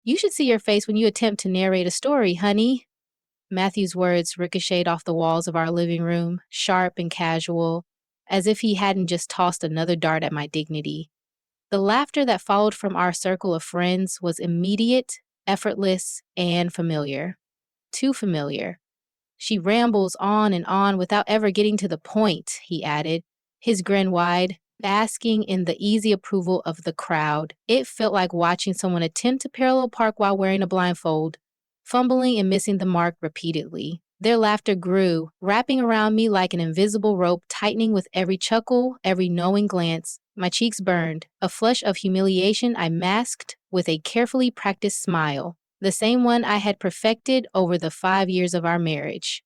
You should see your face when you attempt to narrate a story, honey. Matthew's words ricocheted off the walls of our living room, sharp and casual, as if he hadn't just tossed another dart at my dignity. The laughter that followed from our circle of friends was immediate, effortless, and familiar. Too familiar. She rambles on and on without ever getting to the point, he added, his grin wide, basking in the easy approval of the crowd. It felt like watching someone attempt to parallel park while wearing a blindfold, fumbling and missing the mark repeatedly. Their laughter grew, wrapping around me like an invisible rope, tightening with every chuckle, every knowing glance. My cheeks burned, a flush of humiliation I masked with a carefully practiced smile, the same one I had perfected over the 5 years of our marriage.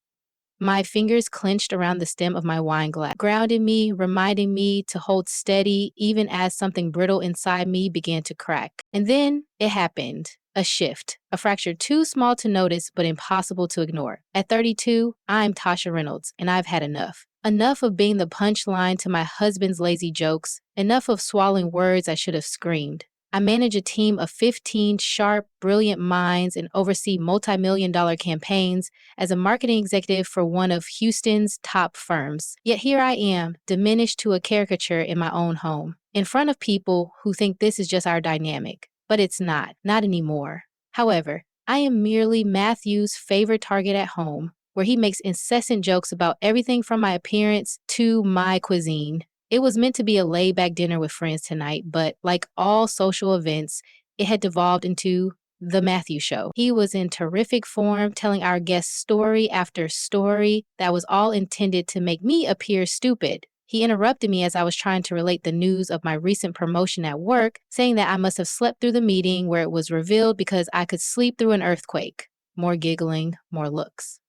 My fingers clenched around the stem of my wine glass, grounding me, reminding me to hold steady even as something brittle inside me began to crack. And then it happened. A shift, a fracture too small to notice but impossible to ignore. At 32, I'm Tasha Reynolds, and I've had enough. Enough of being the punchline to my husband's lazy jokes, enough of swallowing words I should have screamed. I manage a team of 15 sharp, brilliant minds and oversee multi-million-dollar campaigns as a marketing executive for one of Houston's top firms. Yet here I am, diminished to a caricature in my own home, in front of people who think this is just our dynamic. But it's not anymore. However, I am merely Matthew's favorite target at home, where he makes incessant jokes about everything from my appearance to my cuisine. It was meant to be a laid-back dinner with friends tonight, but like all social events, it had devolved into the Matthew Show. He was in terrific form, telling our guests story after story that was all intended to make me appear stupid. He interrupted me as I was trying to relate the news of my recent promotion at work, saying that I must have slept through the meeting where it was revealed because I could sleep through an earthquake. More giggling, more looks.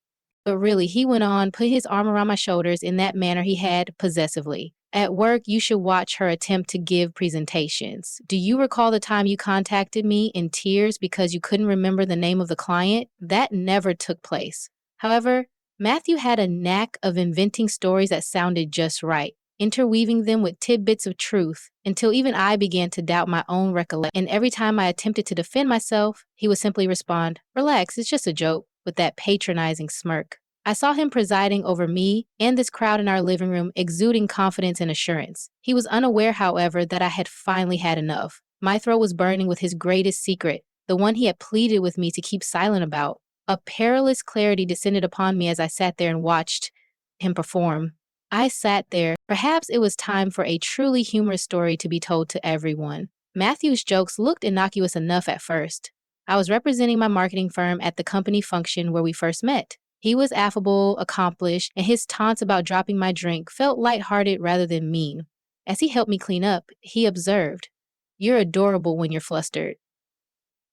But really, he went on, put his arm around my shoulders in that manner he had possessively. At work, you should watch her attempt to give presentations. Do you recall the time you contacted me in tears because you couldn't remember the name of the client? That never took place. However, Matthew had a knack of inventing stories that sounded just right, interweaving them with tidbits of truth, until even I began to doubt my own recollection. And every time I attempted to defend myself, he would simply respond, "Relax, it's just a joke," with that patronizing smirk. I saw him presiding over me and this crowd in our living room, exuding confidence and assurance. He was unaware, however, that I had finally had enough. My throat was burning with his greatest secret, the one he had pleaded with me to keep silent about. A perilous clarity descended upon me as I sat there and watched him perform. I sat there. Perhaps it was time for a truly humorous story to be told to everyone. Matthew's jokes looked innocuous enough at first. I was representing my marketing firm at the company function where we first met. He was affable, accomplished, and his taunts about dropping my drink felt lighthearted rather than mean. As he helped me clean up, he observed, "You're adorable when you're flustered."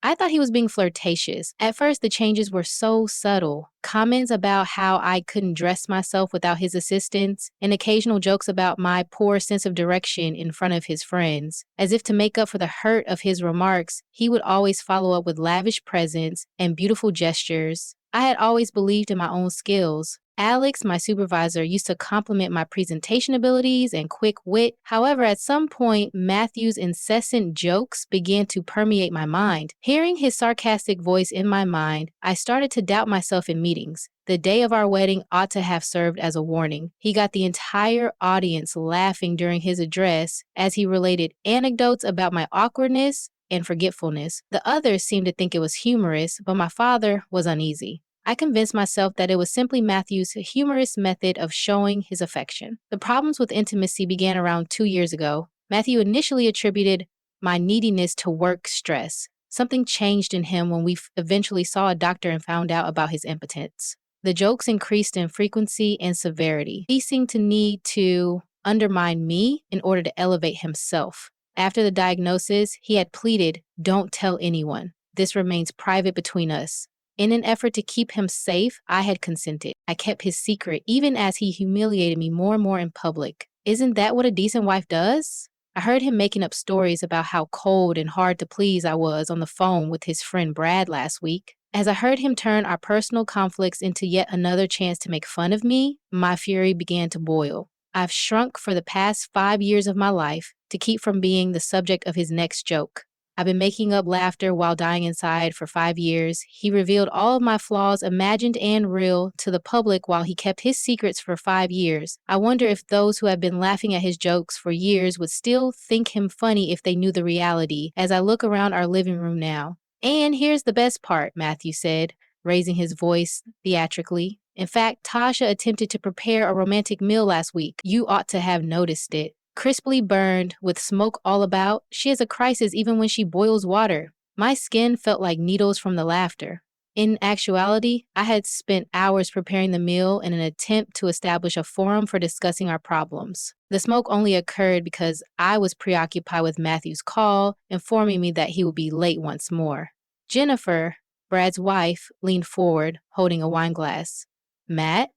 I thought he was being flirtatious. At first, the changes were so subtle. Comments about how I couldn't dress myself without his assistance, and occasional jokes about my poor sense of direction in front of his friends. As if to make up for the hurt of his remarks, he would always follow up with lavish presents and beautiful gestures. I had always believed in my own skills. Alex, my supervisor, used to compliment my presentation abilities and quick wit. However, at some point, Matthew's incessant jokes began to permeate my mind. Hearing his sarcastic voice in my mind, I started to doubt myself in meetings. The day of our wedding ought to have served as a warning. He got the entire audience laughing during his address as he related anecdotes about my awkwardness and forgetfulness. The others seemed to think it was humorous, but my father was uneasy. I convinced myself that it was simply Matthew's humorous method of showing his affection. The problems with intimacy began around 2 years ago. Matthew initially attributed my neediness to work stress. Something changed in him when we eventually saw a doctor and found out about his impotence. The jokes increased in frequency and severity. He seemed to need to undermine me in order to elevate himself. After the diagnosis, he had pleaded, "Don't tell anyone. This remains private between us." In an effort to keep him safe, I had consented. I kept his secret, even as he humiliated me more and more in public. Isn't that what a decent wife does? I heard him making up stories about how cold and hard to please I was on the phone with his friend Brad last week. As I heard him turn our personal conflicts into yet another chance to make fun of me, my fury began to boil. I've shrunk for the past 5 years of my life to keep from being the subject of his next joke. I've been making up laughter while dying inside for 5 years. He revealed all of my flaws, imagined and real, to the public while he kept his secrets for 5 years. I wonder if those who have been laughing at his jokes for years would still think him funny if they knew the reality, as I look around our living room now. And here's the best part, Matthew said, raising his voice theatrically. In fact, Tasha attempted to prepare a romantic meal last week. You ought to have noticed it. Crisply burned, with smoke all about, she has a crisis even when she boils water. My skin felt like needles from the laughter. In actuality, I had spent hours preparing the meal in an attempt to establish a forum for discussing our problems. The smoke only occurred because I was preoccupied with Matthew's call, informing me that he would be late once more. Jennifer, Brad's wife, leaned forward, holding a wine glass. Matt?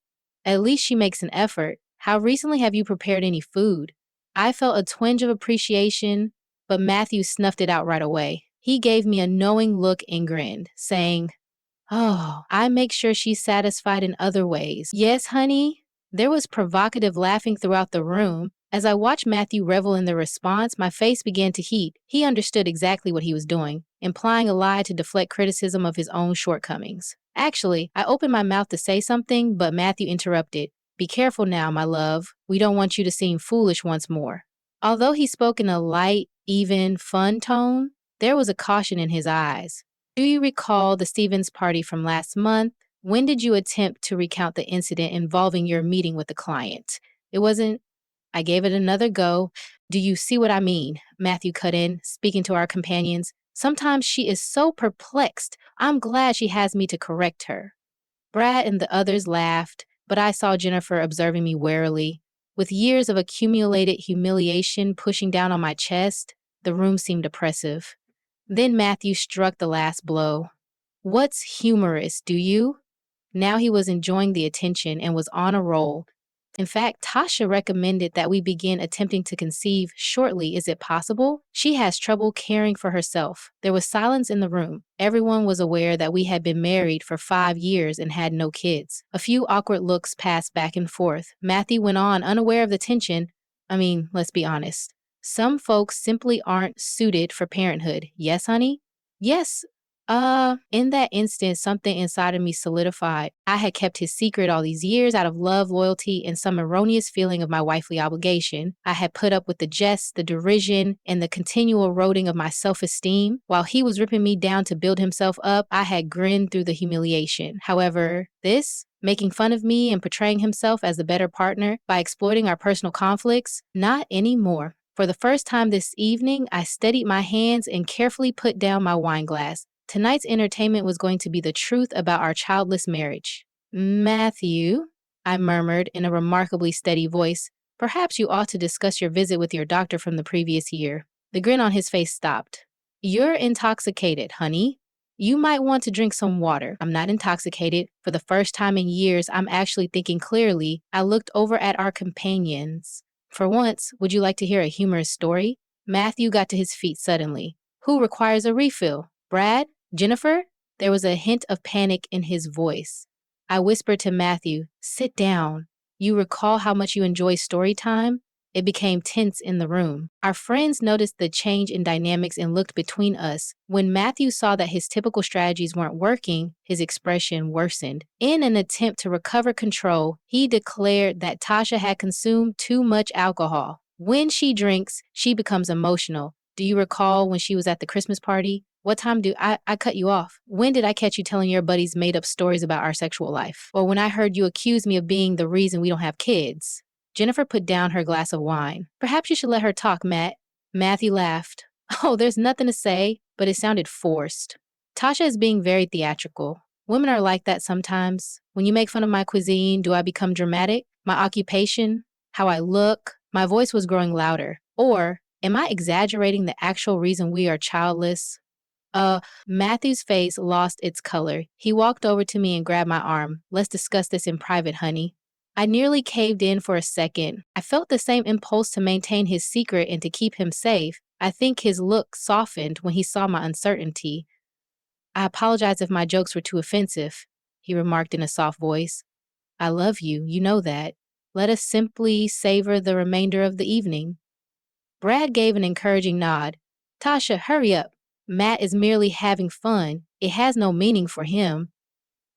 At least she makes an effort. How recently have you prepared any food? I felt a twinge of appreciation, but Matthew snuffed it out right away. He gave me a knowing look and grinned, saying, "Oh, I make sure she's satisfied in other ways." "Yes, honey?" There was provocative laughing throughout the room. As I watched Matthew revel in the response, my face began to heat. He understood exactly what he was doing, implying a lie to deflect criticism of his own shortcomings. Actually, I opened my mouth to say something, but Matthew interrupted. "Be careful now, my love. We don't want you to seem foolish once more." Although he spoke in a light, even, fun tone, there was a caution in his eyes. "Do you recall the Stevens party from last month? When did you attempt to recount the incident involving your meeting with the client? It wasn't—" I gave it another go. "Do you see what I mean?" Matthew cut in, speaking to our companions. "Sometimes she is so perplexed. I'm glad she has me to correct her." Brad and the others laughed, but I saw Jennifer observing me warily. With years of accumulated humiliation pushing down on my chest, the room seemed oppressive. Then Matthew struck the last blow. "What's humorous, do you?" Now he was enjoying the attention and was on a roll. In fact, Tasha recommended that we begin attempting to conceive shortly. Is it possible? She has trouble caring for herself. There was silence in the room. Everyone was aware that we had been married for 5 years and had no kids. A few awkward looks passed back and forth. Matthew went on, unaware of the tension. Let's be honest. Some folks simply aren't suited for parenthood. Yes, honey? Yes. In that instant, something inside of me solidified. I had kept his secret all these years out of love, loyalty, and some erroneous feeling of my wifely obligation. I had put up with the jests, the derision, and the continual eroding of my self-esteem. While he was ripping me down to build himself up, I had grinned through the humiliation. However, this, making fun of me and portraying himself as the better partner by exploiting our personal conflicts, not anymore. For the first time this evening, I steadied my hands and carefully put down my wine glass. Tonight's entertainment was going to be the truth about our childless marriage. "Matthew," I murmured in a remarkably steady voice, "perhaps you ought to discuss your visit with your doctor from the previous year." The grin on his face stopped. "You're intoxicated, honey. You might want to drink some water." "I'm not intoxicated. For the first time in years, I'm actually thinking clearly." I looked over at our companions. "For once, would you like to hear a humorous story?" Matthew got to his feet suddenly. "Who requires a refill? Brad? Jennifer?" There was a hint of panic in his voice. I whispered to Matthew, "Sit down. You recall how much you enjoy story time?" It became tense in the room. Our friends noticed the change in dynamics and looked between us. When Matthew saw that his typical strategies weren't working, his expression worsened. In an attempt to recover control, he declared that Tasha had consumed too much alcohol. "When she drinks, she becomes emotional. Do you recall when she was at the Christmas party? What time do I cut you off? When did I catch you telling your buddies made up stories about our sexual life? Or when I heard you accuse me of being the reason we don't have kids?" Jennifer put down her glass of wine. "Perhaps you should let her talk, Matt." Matthew laughed. "Oh, there's nothing to say," but it sounded forced. "Tasha is being very theatrical. Women are like that sometimes. When you make fun of my cuisine, do I become dramatic? My occupation? How I look?" My voice was growing louder. "Or am I exaggerating the actual reason we are childless?" Matthew's face lost its color. He walked over to me and grabbed my arm. "Let's discuss this in private, honey." I nearly caved in for a second. I felt the same impulse to maintain his secret and to keep him safe. I think his look softened when he saw my uncertainty. "I apologize if my jokes were too offensive," he remarked in a soft voice. "I love you, you know that. Let us simply savor the remainder of the evening." Brad gave an encouraging nod. "Tasha, hurry up. Matt is merely having fun. It has no meaning for him.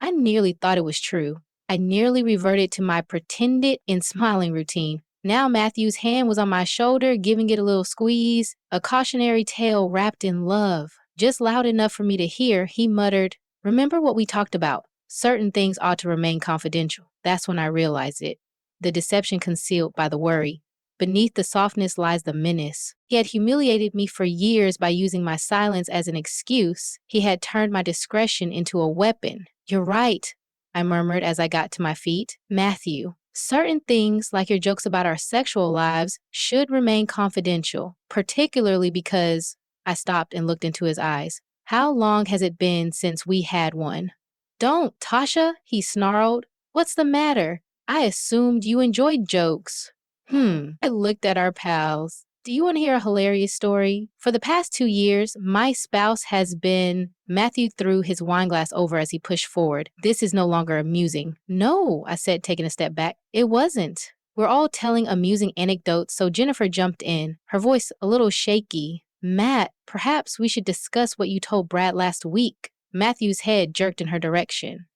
I nearly thought it was true. I nearly reverted to my pretended and smiling routine. Now Matthew's hand was on my shoulder, giving it a little squeeze, a cautionary tale wrapped in love. Just loud enough for me to hear, he muttered, "Remember what we talked about? Certain things ought to remain confidential." That's when I realized it. The deception concealed by the worry. Beneath the softness lies the menace. He had humiliated me for years by using my silence as an excuse. He had turned my discretion into a weapon. "You're right," I murmured as I got to my feet. "Matthew, certain things, like your jokes about our sexual lives, should remain confidential, particularly because—" I stopped and looked into his eyes. "How long has it been since we had one?" "Don't, Tasha," he snarled. "What's the matter? I assumed you enjoyed jokes." I looked at our pals. "Do you want to hear a hilarious story? For the past 2 years, my spouse has been—" Matthew threw his wineglass over as he pushed forward. "This is no longer amusing." "No," I said, taking a step back. "It wasn't." We're all telling amusing anecdotes, so Jennifer jumped in, her voice a little shaky. "Matt, perhaps we should discuss what you told Brad last week." Matthew's head jerked in her direction.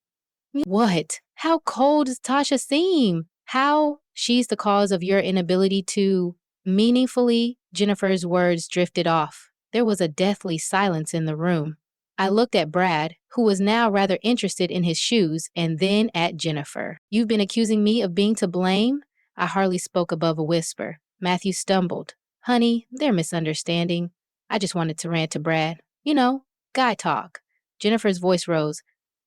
"What? How cold does Tasha seem? How she's the cause of your inability to—" Meaningfully, Jennifer's words drifted off. There was a deathly silence in the room. I looked at Brad, who was now rather interested in his shoes, and then at Jennifer. "You've been accusing me of being to blame?" I hardly spoke above a whisper. Matthew stumbled. "Honey, they're misunderstanding. I just wanted to rant to Brad. You know, guy talk." Jennifer's voice rose.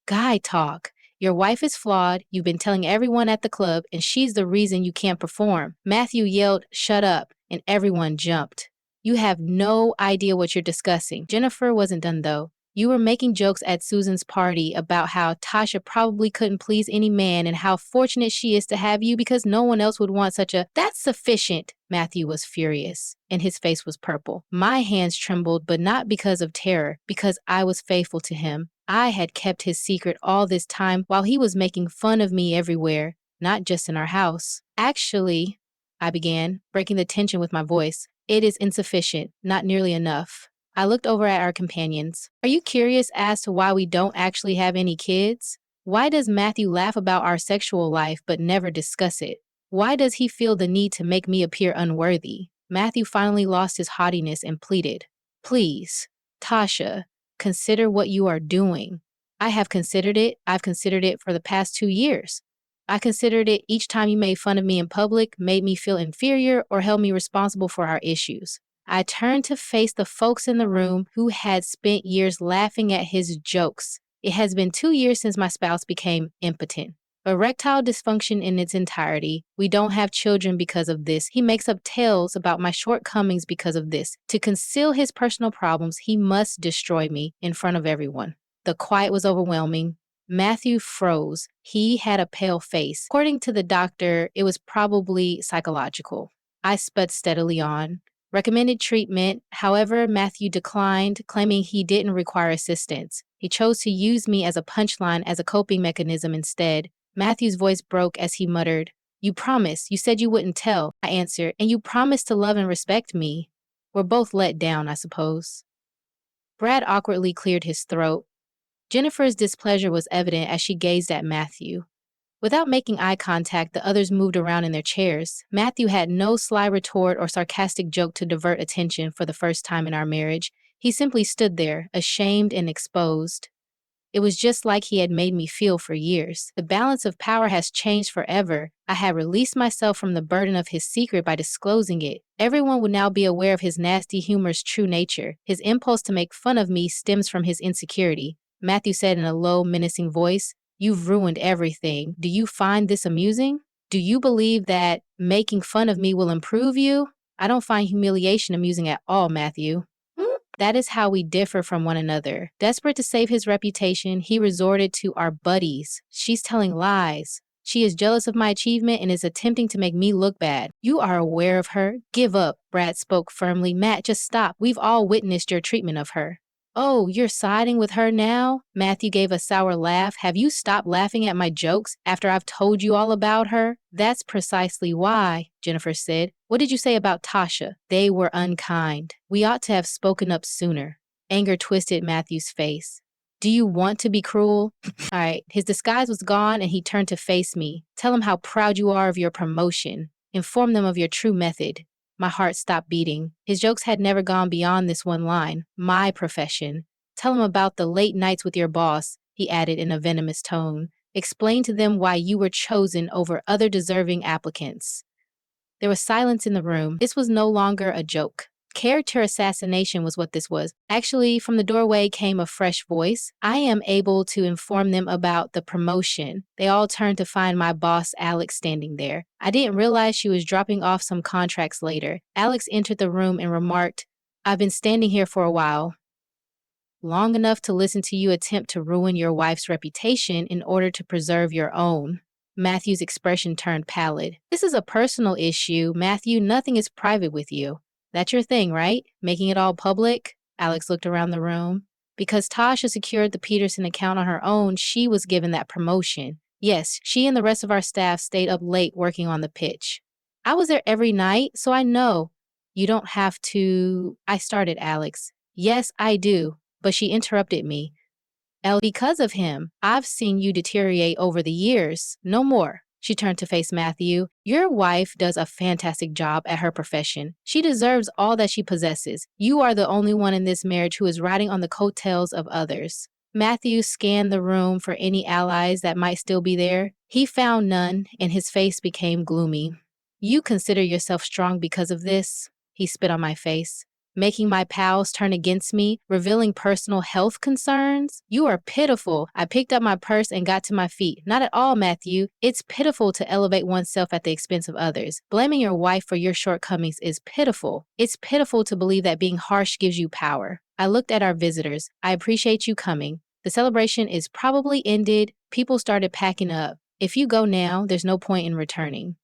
"Guy talk. Your wife is flawed, you've been telling everyone at the club, and she's the reason you can't perform." Matthew yelled, "Shut up," and everyone jumped. "You have no idea what you're discussing." Jennifer wasn't done though. "You were making jokes at Susan's party about how Tasha probably couldn't please any man and how fortunate she is to have you because no one else would want such a—" "That's sufficient." Matthew was furious, and his face was purple. My hands trembled, but not because of terror, because I was faithful to him. I had kept his secret all this time while he was making fun of me everywhere, not just in our house. "Actually," I began, breaking the tension with my voice, "it is insufficient, not nearly enough." I looked over at our companions. "Are you curious as to why we don't actually have any kids? Why does Matthew laugh about our sexual life but never discuss it? Why does he feel the need to make me appear unworthy?" Matthew finally lost his haughtiness and pleaded, "Please, Tasha, consider what you are doing." "I have considered it. I've considered it for the past 2 years. I considered it each time you made fun of me in public, made me feel inferior, or held me responsible for our issues." I turned to face the folks in the room who had spent years laughing at his jokes. "It has been 2 years since my spouse became impotent. Erectile dysfunction in its entirety. We don't have children because of this. He makes up tales about my shortcomings because of this. To conceal his personal problems, he must destroy me in front of everyone." The quiet was overwhelming. Matthew froze. He had a pale face. According to the doctor, it was probably psychological. I sped steadily on. "Recommended treatment." However, Matthew declined, claiming he didn't require assistance. He chose to use me as a punchline, as a coping mechanism instead. Matthew's voice broke as he muttered, "You promised. You said you wouldn't tell." I answered, "And you promised to love and respect me." We're both let down, I suppose. Brad awkwardly cleared his throat. Jennifer's displeasure was evident as she gazed at Matthew. Without making eye contact, the others moved around in their chairs. Matthew had no sly retort or sarcastic joke to divert attention for the first time in our marriage. He simply stood there, ashamed and exposed. It was just like he had made me feel for years. The balance of power has changed forever. I had released myself from the burden of his secret by disclosing it. Everyone would now be aware of his nasty humor's true nature. His impulse to make fun of me stems from his insecurity. Matthew said in a low, menacing voice, "You've ruined everything. Do you find this amusing? Do you believe that making fun of me will improve you?" "I don't find humiliation amusing at all, Matthew." That is how we differ from one another. Desperate to save his reputation, he resorted to our buddies. "She's telling lies. She is jealous of my achievement and is attempting to make me look bad." "You are aware of her. Give up." Brad spoke firmly. "Matt, just stop. We've all witnessed your treatment of her." "Oh, you're siding with her now?" Matthew gave a sour laugh. "Have you stopped laughing at my jokes after I've told you all about her?" "That's precisely why," Jennifer said. "What did you say about Tasha?" "They were unkind. We ought to have spoken up sooner." Anger twisted Matthew's face. Do you want to be cruel? All right. His disguise was gone and he turned to face me. Tell him how proud you are of your promotion. Inform them of your true method. My heart stopped beating. His jokes had never gone beyond this one line. My profession. Tell him about the late nights with your boss, he added in a venomous tone. Explain to them why you were chosen over other deserving applicants. There was silence in the room. This was no longer a joke. Character assassination was what this was. Actually, from the doorway came a fresh voice. I am able to inform them about the promotion. They all turned to find my boss, Alex, standing there. I didn't realize she was dropping off some contracts later. Alex entered the room and remarked, I've been standing here for a while, long enough to listen to you attempt to ruin your wife's reputation in order to preserve your own. Matthew's expression turned pallid. This is a personal issue. Matthew, nothing is private with you. That's your thing, right? Making it all public? Alex looked around the room. Because Tasha secured the Peterson account on her own, she was given that promotion. Yes, she and the rest of our staff stayed up late working on the pitch. I was there every night, so I know. You don't have to... I started, Alex. Yes, I do. But she interrupted me. Because of him, I've seen you deteriorate over the years. No more. She turned to face Matthew. Your wife does a fantastic job at her profession. She deserves all that she possesses. You are the only one in this marriage who is riding on the coattails of others. Matthew scanned the room for any allies that might still be there. He found none, and his face became gloomy. You consider yourself strong because of this? He spit on my face. Making my pals turn against me, revealing personal health concerns? You are pitiful. I picked up my purse and got to my feet. Not at all, Matthew. It's pitiful to elevate oneself at the expense of others. Blaming your wife for your shortcomings is pitiful. It's pitiful to believe that being harsh gives you power. I looked at our visitors. I appreciate you coming. The celebration is probably ended. People started packing up. If you go now, there's no point in returning.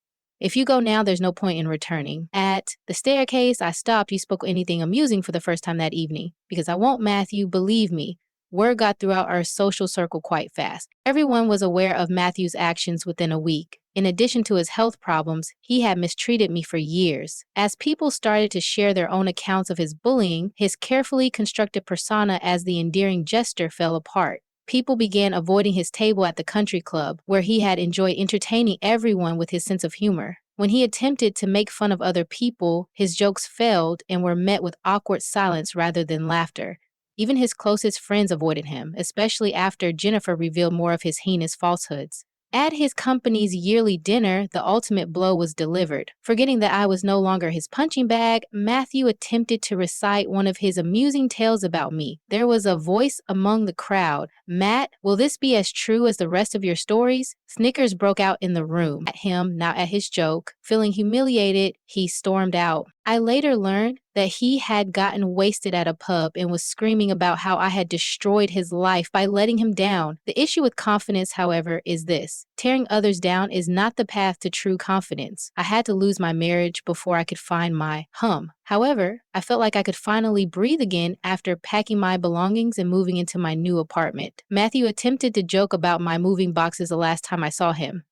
At the staircase, I stopped. You spoke anything amusing for the first time that evening. Because I won't, Matthew, believe me. Word got throughout our social circle quite fast. Everyone was aware of Matthew's actions within a week. In addition to his health problems, he had mistreated me for years. As people started to share their own accounts of his bullying, his carefully constructed persona as the endearing jester fell apart. People began avoiding his table at the country club, where he had enjoyed entertaining everyone with his sense of humor. When he attempted to make fun of other people, his jokes failed and were met with awkward silence rather than laughter. Even his closest friends avoided him, especially after Jennifer revealed more of his heinous falsehoods. At his company's yearly dinner, the ultimate blow was delivered. Forgetting that I was no longer his punching bag, Matthew attempted to recite one of his amusing tales about me. There was a voice among the crowd. Matt, will this be as true as the rest of your stories? Snickers broke out in the room. At him, not at his joke. Feeling humiliated, he stormed out. I later learned that he had gotten wasted at a pub and was screaming about how I had destroyed his life by letting him down. The issue with confidence, however, is this. Tearing others down is not the path to true confidence. I had to lose my marriage before I could find my hum. However, I felt like I could finally breathe again after packing my belongings and moving into my new apartment. Matthew attempted to joke about my moving boxes the last time I saw him.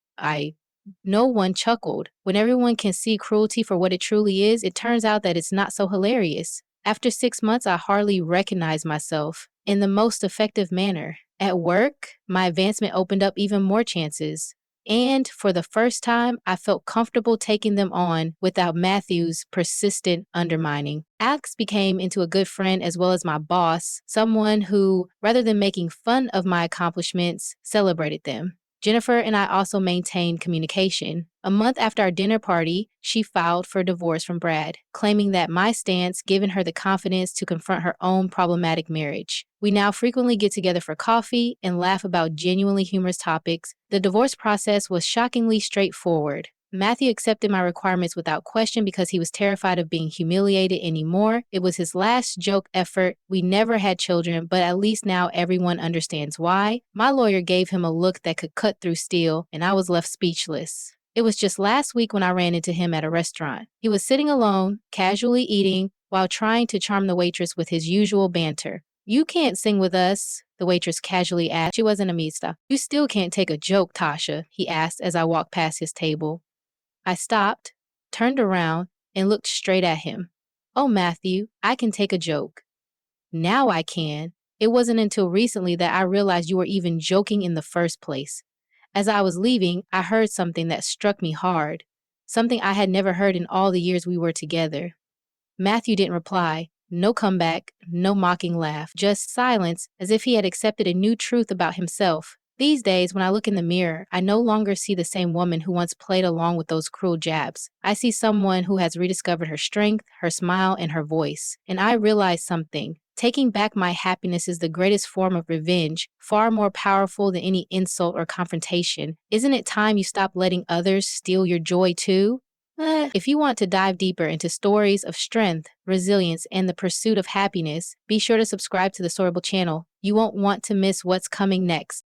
No one chuckled. When everyone can see cruelty for what it truly is, it turns out that it's not so hilarious. After 6 months, I hardly recognized myself in the most effective manner. At work, my advancement opened up even more chances. And for the first time, I felt comfortable taking them on without Matthew's persistent undermining. Alex became into a good friend as well as my boss, someone who, rather than making fun of my accomplishments, celebrated them. Jennifer and I also maintained communication. A month after our dinner party, she filed for divorce from Brad, claiming that my stance given her the confidence to confront her own problematic marriage. We now frequently get together for coffee and laugh about genuinely humorous topics. The divorce process was shockingly straightforward. Matthew accepted my requirements without question because he was terrified of being humiliated anymore. It was his last joke effort. We never had children, but at least now everyone understands why. My lawyer gave him a look that could cut through steel, and I was left speechless. It was just last week when I ran into him at a restaurant. He was sitting alone, casually eating, while trying to charm the waitress with his usual banter. You can't sing with us, the waitress casually asked. She wasn't amista. You still can't take a joke, Tasha, he asked as I walked past his table. I stopped, turned around, and looked straight at him. Oh, Matthew, I can take a joke. Now I can. It wasn't until recently that I realized you were even joking in the first place. As I was leaving, I heard something that struck me hard, something I had never heard in all the years we were together. Matthew didn't reply. No comeback, no mocking laugh, just silence, as if he had accepted a new truth about himself. These days, when I look in the mirror, I no longer see the same woman who once played along with those cruel jabs. I see someone who has rediscovered her strength, her smile, and her voice. And I realize something. Taking back my happiness is the greatest form of revenge, far more powerful than any insult or confrontation. Isn't it time you stop letting others steal your joy too? If you want to dive deeper into stories of strength, resilience, and the pursuit of happiness, be sure to subscribe to the SoraBook channel. You won't want to miss what's coming next.